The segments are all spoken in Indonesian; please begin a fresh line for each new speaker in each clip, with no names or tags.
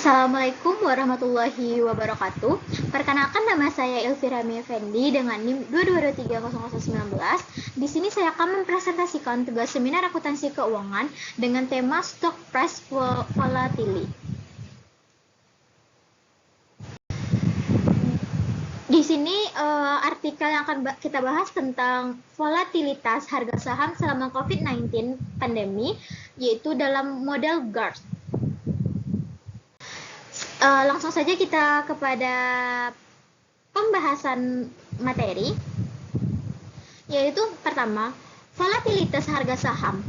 Assalamualaikum warahmatullahi wabarakatuh. Perkenalkan, nama saya Elvira Effendi dengan NIM 2223019. Di sini saya akan mempresentasikan tugas seminar akuntansi keuangan dengan tema stock price volatility. Di sini artikel yang akan kita bahas tentang volatilitas harga saham selama COVID-19 pandemi, yaitu dalam model GART. Langsung saja kita kepada pembahasan materi, yaitu pertama, volatilitas harga saham.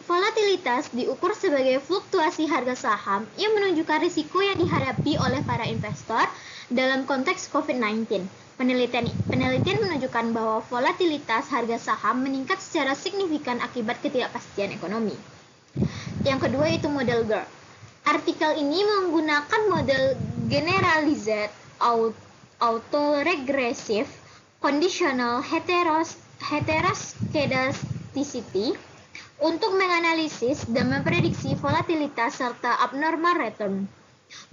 Volatilitas diukur sebagai fluktuasi harga saham yang menunjukkan risiko yang dihadapi oleh para investor dalam konteks COVID-19. Penelitian menunjukkan bahwa volatilitas harga saham meningkat secara signifikan akibat ketidakpastian ekonomi. Yang kedua itu model GART. Artikel ini menggunakan model Generalized Autoregressive Conditional Heteroscedasticity untuk menganalisis dan memprediksi volatilitas serta abnormal return.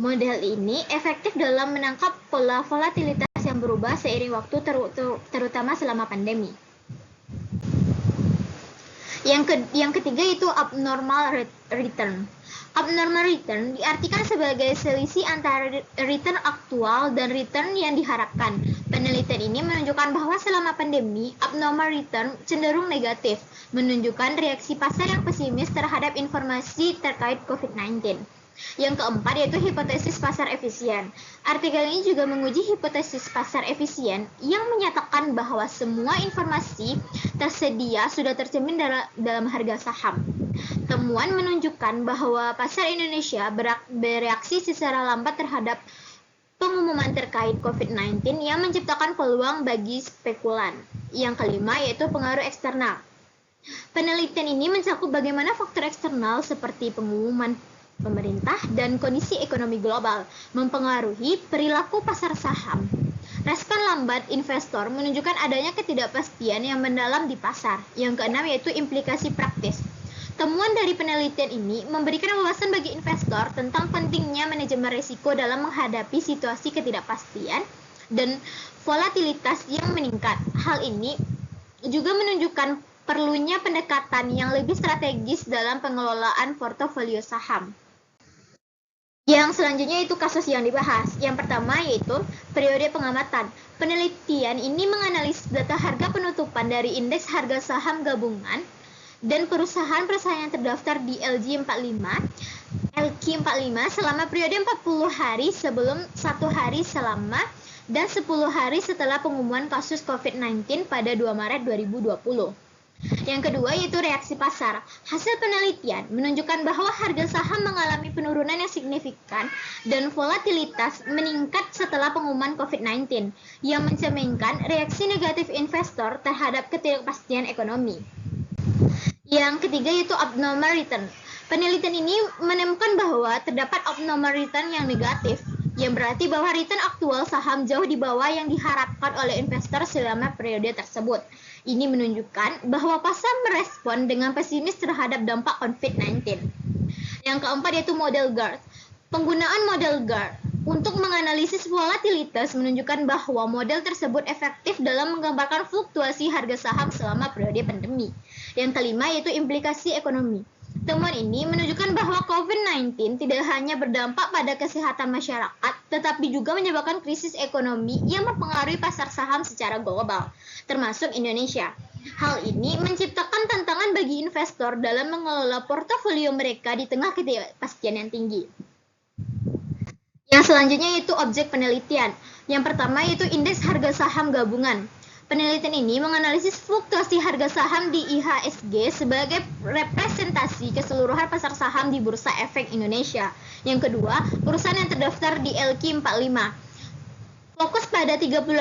Model ini efektif dalam menangkap pola volatilitas yang berubah seiring waktu, terutama selama pandemi. Yang ketiga itu abnormal return. Abnormal return diartikan sebagai selisih antara return aktual dan return yang diharapkan. Penelitian ini menunjukkan bahwa selama pandemi, abnormal return cenderung negatif, menunjukkan reaksi pasar yang pesimis terhadap informasi terkait COVID-19. Yang keempat yaitu hipotesis pasar efisien. Artikel ini juga menguji hipotesis pasar efisien yang menyatakan bahwa semua informasi tersedia sudah tercermin dalam harga saham. Temuan menunjukkan bahwa pasar Indonesia bereaksi secara lambat terhadap pengumuman terkait COVID-19 yang menciptakan peluang bagi spekulan. Yang kelima yaitu pengaruh eksternal. Penelitian ini mencakup bagaimana faktor eksternal seperti pengumuman pemerintah dan kondisi ekonomi global mempengaruhi perilaku pasar saham. Respon lambat investor menunjukkan adanya ketidakpastian yang mendalam di pasar. Yang keenam yaitu implikasi praktis. Temuan dari penelitian ini memberikan wawasan bagi investor tentang pentingnya manajemen risiko dalam menghadapi situasi ketidakpastian dan volatilitas yang meningkat. Hal ini juga menunjukkan perlunya pendekatan yang lebih strategis dalam pengelolaan portofolio saham. Yang selanjutnya itu kasus yang dibahas. Yang pertama yaitu periode pengamatan. Penelitian ini menganalisis data harga penutupan dari indeks harga saham gabungan dan perusahaan-perusahaan yang terdaftar di LQ45 selama periode 40 hari sebelum 1 hari selama dan 10 hari setelah pengumuman kasus COVID-19 pada 2 Maret 2020. Yang kedua yaitu reaksi pasar. Hasil penelitian menunjukkan bahwa harga saham mengalami penurunan yang signifikan dan volatilitas meningkat setelah pengumuman COVID-19 yang mencerminkan reaksi negatif investor terhadap ketidakpastian ekonomi. Yang ketiga yaitu abnormal return. Penelitian ini menemukan bahwa terdapat abnormal return yang negatif, yang berarti bahwa return aktual saham jauh di bawah yang diharapkan oleh investor selama periode tersebut. Ini menunjukkan bahwa pasar merespon dengan pesimis terhadap dampak COVID-19. Yang keempat yaitu model GART. Penggunaan model GART untuk menganalisis volatilitas menunjukkan bahwa model tersebut efektif dalam menggambarkan fluktuasi harga saham selama periode pandemi. Yang kelima yaitu implikasi ekonomi. Temuan ini menunjukkan bahwa COVID-19 tidak hanya berdampak pada kesehatan masyarakat, tetapi juga menyebabkan krisis ekonomi yang mempengaruhi pasar saham secara global, termasuk Indonesia. Hal ini menciptakan tantangan bagi investor dalam mengelola portofolio mereka di tengah ketidakpastian yang tinggi. Yang selanjutnya yaitu objek penelitian. Yang pertama yaitu indeks harga saham gabungan. Penelitian ini menganalisis fluktuasi harga saham di IHSG sebagai representasi keseluruhan pasar saham di Bursa Efek Indonesia. Yang kedua, perusahaan yang terdaftar di LQ45. Fokus pada 38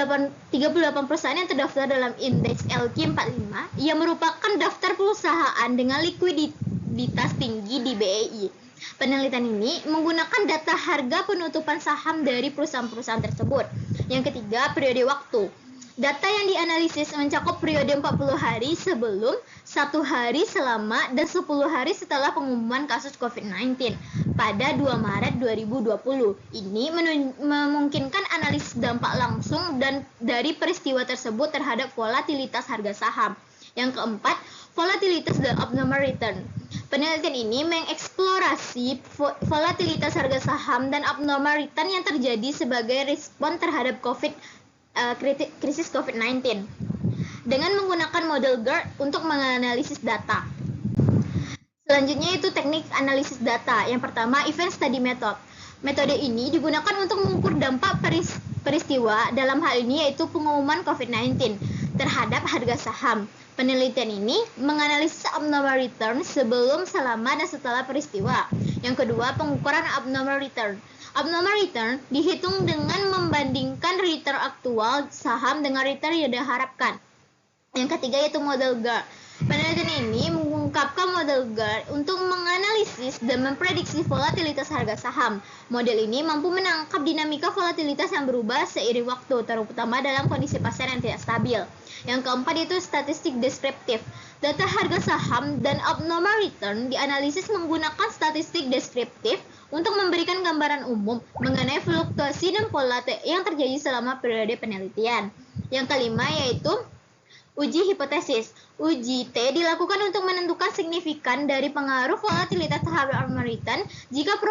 perusahaan yang terdaftar dalam indeks LQ45 yang merupakan daftar perusahaan dengan likuiditas tinggi di BEI. Penelitian ini menggunakan data harga penutupan saham dari perusahaan-perusahaan tersebut. Yang ketiga, periode waktu. Data yang dianalisis mencakup periode 40 hari sebelum, 1 hari selama, dan 10 hari setelah pengumuman kasus COVID-19. pada 2 Maret 2020. Ini memungkinkan analisis dampak langsung dan dari peristiwa tersebut terhadap volatilitas harga saham. Yang keempat, volatilitas dan abnormal return. Penelitian ini mengeksplorasi volatilitas harga saham dan abnormal return yang terjadi sebagai respon terhadap krisis COVID-19 dengan menggunakan model GERD untuk menganalisis data. Selanjutnya itu teknik analisis data. Yang pertama, event study method. Metode ini digunakan untuk mengukur dampak peristiwa, dalam hal ini yaitu pengumuman COVID-19 terhadap harga saham. Penelitian ini menganalisis abnormal return sebelum, selama, dan setelah peristiwa. Yang kedua, pengukuran abnormal return. Abnormal return dihitung dengan membandingkan return aktual saham dengan return yang diharapkan. Yang ketiga yaitu model GERD. Penelitian ini mengungkapkan model GERD untuk menganalisis dan memprediksi volatilitas harga saham. Model ini mampu menangkap dinamika volatilitas yang berubah seiring waktu, terutama dalam kondisi pasar yang tidak stabil. Yang keempat itu statistik deskriptif. Data harga saham dan abnormal return dianalisis menggunakan statistik deskriptif untuk memberikan gambaran umum mengenai fluktuasi dan pola yang terjadi selama periode penelitian. Yang kelima yaitu uji hipotesis. Uji T dilakukan untuk menentukan signifikan dari pengaruh volatilitas terhadap abnormal return. Jika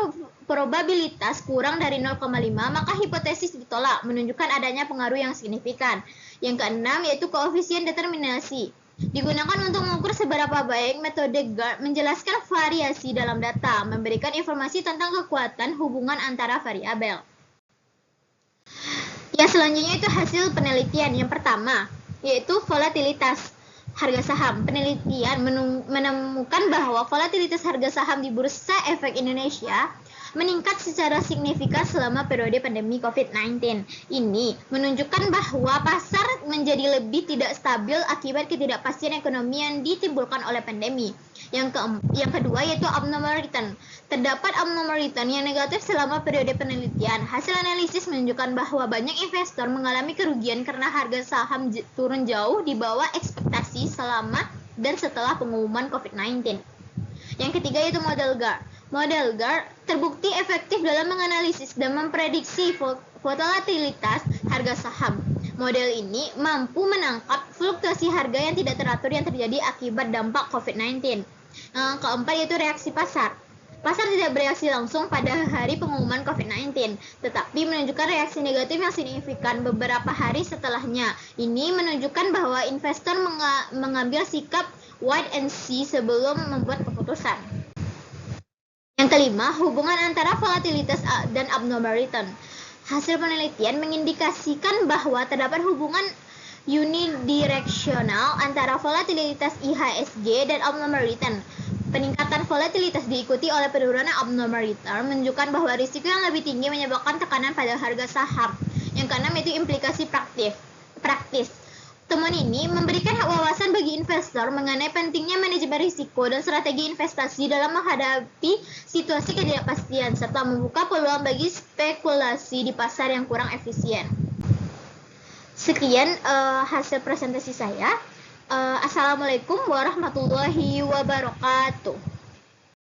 probabilitas kurang dari 0,5, maka hipotesis ditolak, menunjukkan adanya pengaruh yang signifikan. Yang keenam yaitu koefisien determinasi. Digunakan untuk mengukur seberapa baik metode GERD menjelaskan variasi dalam data, memberikan informasi tentang kekuatan hubungan antara variabel. Yang selanjutnya itu hasil penelitian. Yang pertama yaitu volatilitas harga saham. Penelitian menemukan bahwa volatilitas harga saham di Bursa Efek Indonesia meningkat secara signifikan selama periode pandemi COVID-19. Ini menunjukkan bahwa pasar menjadi lebih tidak stabil akibat ketidakpastian ekonomi yang ditimbulkan oleh pandemi. Yang kedua yaitu abnormal return. Terdapat abnormal return yang negatif selama periode penelitian. Hasil analisis menunjukkan bahwa banyak investor mengalami kerugian karena harga saham turun jauh di bawah ekspektasi selama dan setelah pengumuman COVID-19. Yang ketiga yaitu model GERD. Model GERD terbukti efektif dalam menganalisis dan memprediksi volatilitas harga saham. Model ini mampu menangkap fluktuasi harga yang tidak teratur yang terjadi akibat dampak COVID-19. Yang keempat yaitu reaksi pasar. Pasar tidak bereaksi langsung pada hari pengumuman COVID-19, tetapi menunjukkan reaksi negatif yang signifikan beberapa hari setelahnya. Ini menunjukkan bahwa investor mengambil sikap wait and see sebelum membuat keputusan. Yang kelima, hubungan antara volatilitas dan abnormal return. Hasil penelitian mengindikasikan bahwa terdapat hubungan unidireksional antara volatilitas IHSG dan abnormal return. Peningkatan volatilitas diikuti oleh penurunan abnormal return menunjukkan bahwa risiko yang lebih tinggi menyebabkan tekanan pada harga saham. Yang keenam itu implikasi praktis. Temuan ini memberikan wawasan bagi investor mengenai pentingnya manajemen risiko dan strategi investasi dalam menghadapi situasi ketidakpastian serta membuka peluang bagi spekulasi di pasar yang kurang efisien. Sekian hasil presentasi saya. Assalamualaikum warahmatullahi wabarakatuh.